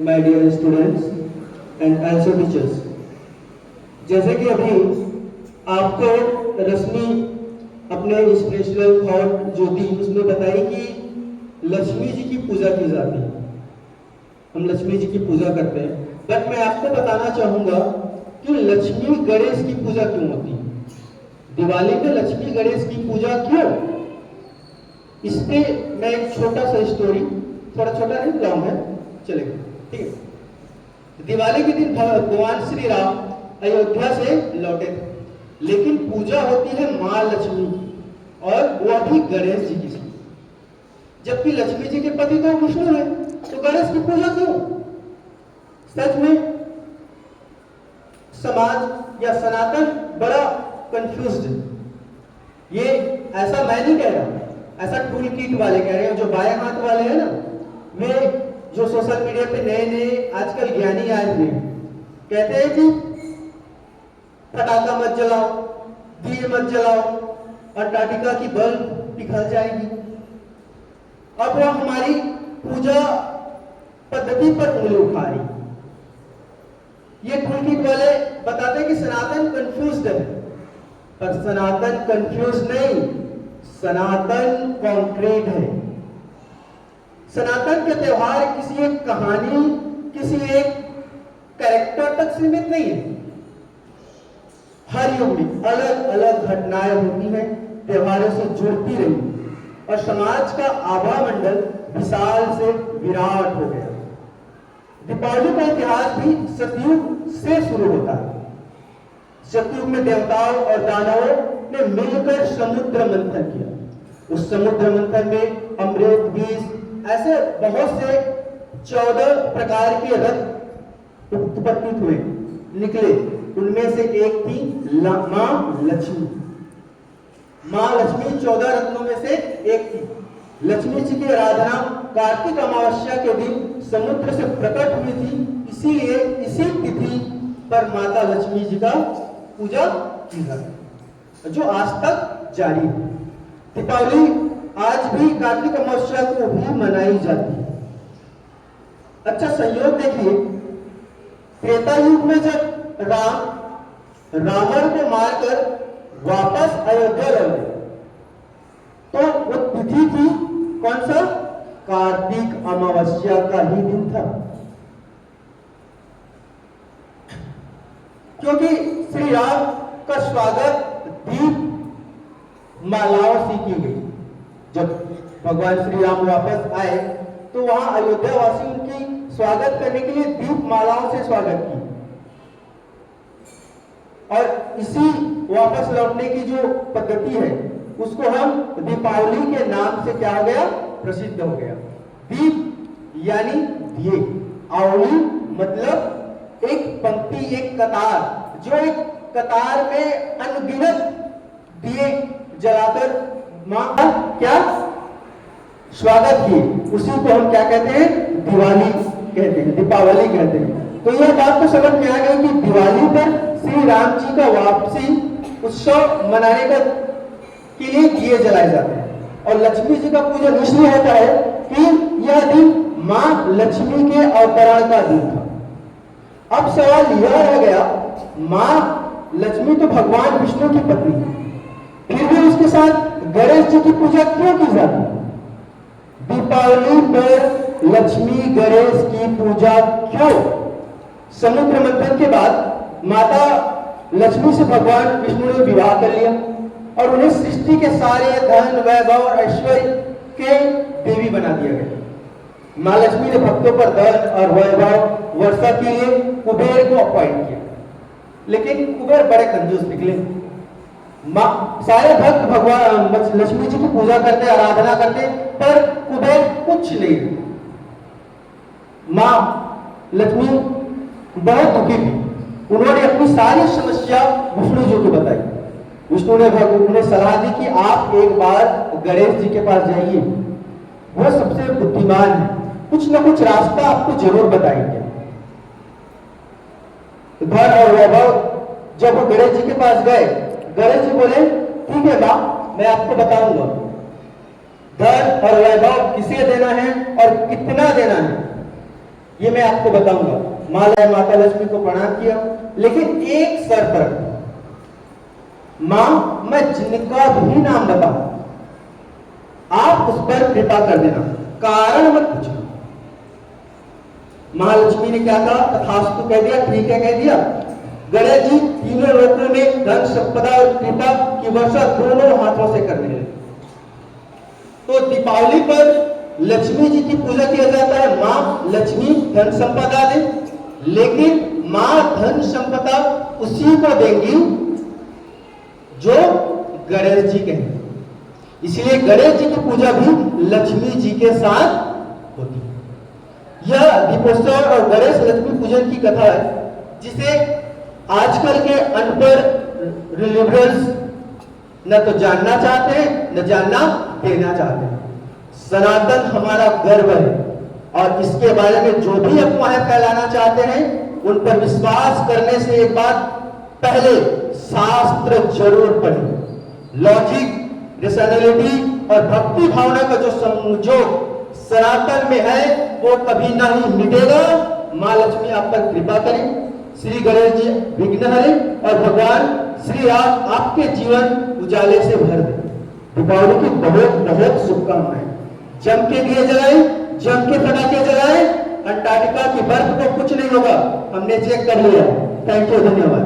My dear students and also teachers, जैसे कि अभी आपको रश्मि अपने इंस्पिरेशनल थॉट जो दी उसमें बताई कि लक्ष्मी जी की पूजा की जाती है। हम लक्ष्मी जी की पूजा करते हैं, बट मैं आपको बताना चाहूंगा कि लक्ष्मी गणेश की पूजा क्यों होती है। दिवाली में लक्ष्मी गणेश की पूजा क्यों, इस पे मैं एक छोटा सा स्टोरी, थोड़ा छोटा नहीं लॉन्ग है, चलेगा, ठीक है। दिवाली के दिन भगवान श्री राम अयोध्या से लौटे थे, लेकिन पूजा होती है माँ लक्ष्मी की और वो भी गणेश जी की। जबकि लक्ष्मी जी के पति तो विष्णु है, तो गणेश की पूजा क्यों। सच में समाज या सनातन बड़ा कंफ्यूज्ड है। ये ऐसा मैं नहीं कह रहा, ऐसा टूल किट वाले कह रहे हैं, जो बाएं हाथ वाले हैं ना, वे जो सोशल मीडिया पे नए नए आजकल ज्ञानी आए हुए कहते हैं कि पटाखा मत जलाओ, दिए मत जलाओ, अंटार्कटिका की बल्ब पिघल जाएगी। अब वो हमारी पूजा पद्धति पर उंगली उठा रही। ये टूल किट वाले बताते हैं कि सनातन कंफ्यूज्ड है, पर सनातन कंफ्यूज नहीं, सनातन कॉन्क्रीट है। सनातन के त्योहार किसी एक कहानी, किसी एक कैरेक्टर तक सीमित नहीं है। हर युग में अलग अलग घटनाएं होती हैं, त्योहारों से जुड़ती रही और समाज का आभा मंडल विशाल से विराट हो गया। दीपावली का इतिहास भी सतयुग से शुरू होता है। सतयुग में देवताओं और दानवों ने मिलकर समुद्र मंथन किया। उस समुद्र मंथन में अमृत, विष, ऐसे बहुत से 14 प्रकार के रत्न उत्पत्ति हुए, निकले। उनमें से एक थी माँ लक्ष्मी। माँ लक्ष्मी 14 रत्नों में से एक थी। लक्ष्मी जी की आराधना कार्तिक अमावस्या के दिन समुद्र से प्रकट हुई थी, इसीलिए इसी तिथि पर माता लक्ष्मी जी का पूजा की जाती है, जो आज तक जारी है। दीपावली आज भी कार्तिक अमावस्या को भी मनाई जाती है। अच्छा संयोग देखिए, त्रेता युग में जब रावण को मारकर वापस अयोध्या लौटे, तो वो तिथि थी कौन सा, कार्तिक अमावस्या का ही दिन था। क्योंकि श्री राम का स्वागत दीप मालाओं से की गई। जब भगवान श्री राम वापस आए तो वहां अयोध्या वासी उनकी स्वागत करने के लिए दीप मालाओं से स्वागत की, और इसी वापस लौटने की जो पद्धति है उसको हम दीपावली के नाम से क्या हो गया, प्रसिद्ध हो गया। दीप यानी दिए, आवली मतलब एक पंक्ति, एक कतार, जो एक कतार में अनगिनत दिए जलाकर मां का क्या स्वागत किए, उसी को हम क्या कहते हैं, दिवाली कहते हैं, दीपावली कहते हैं। तो यह बात तो समझ में आ गई कि दिवाली पर श्री राम जी का वापसी उत्सव मनाने का के लिए दिए जलाए जाते हैं। और लक्ष्मी जी का पूजन इसलिए होता है कि यह दिन मां लक्ष्मी के अवतरण का दिन था। अब सवाल यह रह गया, मां लक्ष्मी तो भगवान विष्णु की पत्नी है, फिर भी उसके साथ गणेश जी की पूजा क्यों की जाती है। दीपावली पर लक्ष्मी गणेश की पूजा क्यों। समुद्र मंथन के बाद माता लक्ष्मी से भगवान विष्णु ने विवाह कर लिया और उन्हें सृष्टि के सारे धन, वैभव और ऐश्वर्य के देवी बना दिया गया। मां लक्ष्मी ने भक्तों पर धन और वैभव वर्षा के लिए कुबेर को अपॉइंट किया, लेकिन कुबेर बड़े कंजूस निकले। सारे भक्त भगवान लक्ष्मी जी की पूजा करते, आराधना करते, पर कुबेर कुछ नहीं। मां लक्ष्मी बहुत दुखी थी। उन्होंने अपनी सारी समस्या विष्णु जी को बताई। विष्णु ने उन्हें सलाह दी कि आप एक बार गणेश जी के पास जाइए, वो सबसे बुद्धिमान है, कुछ ना कुछ रास्ता आपको जरूर बताएंगे। धन और वैभव, जब वो गणेश जी के पास गए, गणेश जी बोले ठीक है मां, मैं आपको बताऊंगा धन और वैभव किसे देना है और कितना देना है। ये मैं आपको बताऊंगा। माला माता लक्ष्मी को प्रणाम किया, लेकिन एक शर्त रखा, मां मैं जिनका भी नाम बताऊं आप उस पर कृपा कर देना, कारण मत पूछना। महालक्ष्मी ने क्या कहा? तथास्तु कह दिया, ठीक है कह दिया। गणेश जी तीनों लोगों में धन संपदा और कृपा की वर्षा दोनों हाथों से करने लगे। तो दीपावली पर लक्ष्मी जी की पूजा किया जाता है, मां लक्ष्मी धन संपदा दे, लेकिन मां धन संपदा उसी को देंगी जो गणेश जी के हैं। इसलिए गणेश जी की पूजा भी लक्ष्मी जी के साथ होती है। यह दीपोत्सव और गणेश लक्ष्मी पूजन की कथा है, जिसे आजकल के अनपढ़ लिबरल्स न तो जानना चाहते हैं न जानना देना चाहते हैं। सनातन हमारा गर्व है और इसके बारे में जो भी अफवाहें फैलाना चाहते हैं उन पर विश्वास करने से एक बात, पहले शास्त्र जरूर पढ़ें। लॉजिक, रेशनैलिटी और भक्ति भावना का जो संयोजक सनातन में है वो कभी नहीं मिटेगा। मां लक्ष्मी आप पर कृपा करें, श्री गणेश जी विघ्नहरे और भगवान श्री राम आपके जीवन उजाले से भर दे। दीपावली की बहुत बहुत शुभकामनाएं। जम के दिए जलाएं, जम के पटाखे जलाएं। अंटार्कटिका की बर्फ को कुछ नहीं होगा, हमने चेक कर लिया। थैंक यू, धन्यवाद।